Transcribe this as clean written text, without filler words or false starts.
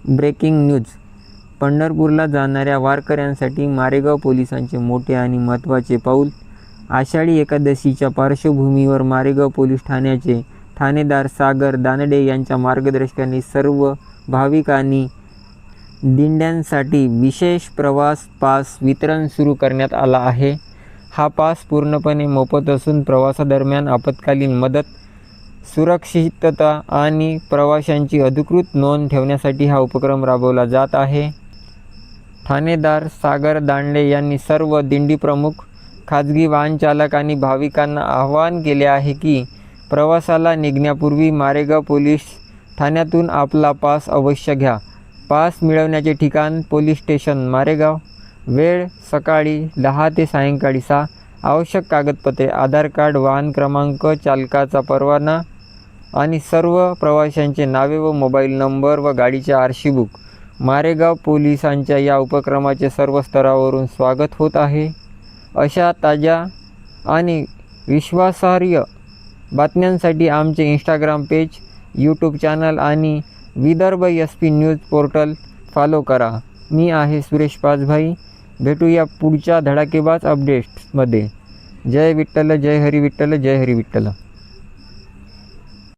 Breaking news. पंढरपूरला जाणाऱ्या वारकऱ्यांसाठी मारेगाव पोलिसांचे मोठे आणि महत्त्वाचे पाऊल. आषाढी एकादशीच्या पार्श्वभूमीवर मारेगाव पोलीस ठाण्याचे ठाणेदार सागर दानडे यांच्या मार्गदर्शनाने सर्व भाविकांनी दिंड्यांसाठी विशेष प्रवास पास वितरण सुरू करण्यात आला आहे. हा पास पूर्णपणे मोफत असून प्रवासादरम्यान आपत्कालीन मदत, सुरक्षितता आणि प्रवाशांची अधिकृत नोंद ठेवण्यासाठी हा उपक्रम राबवला जात आहे. ठाणेदार सागर दानडे यांनी सर्व दिंडी प्रमुख, खाजगी वाहन चालक आणि भाविकांना आवाहन केले आहे की प्रवासाला निघण्यापूर्वी मारेगाव पोलीस ठाण्यातून आपला पास अवश्य घ्या. पास मिळवण्याचे ठिकाण पोलीस स्टेशन मारेगाव. वेळ सकाळी 10 ते सायंकाळी 6. आवश्यक कागदपत्रे: आधार कार्ड, वाहन क्रमांक, चालकाचा परवाना आणि सर्व प्रवाशांचे नावे व मोबाईल नंबर व गाडीचे आरसी बुक. मारेगाव पोलिसांच्या या उपक्रमाचे सर्व स्तरावरून स्वागत होत आहे. अशा ताज्या आणि विश्वासार्ह बातम्यांसाठी आमचे इंस्टाग्राम पेज, यूट्यूब चॅनल आणि Vidarbha SP news portal follow करा. मी आहे सुरेश पाचभाई. भेटूया पुढच्या धडाकेबाज अपडेट्समध्ये. जय विठ्ठल, जय हरी विठ्ठल, जय हरी विठ्ठल.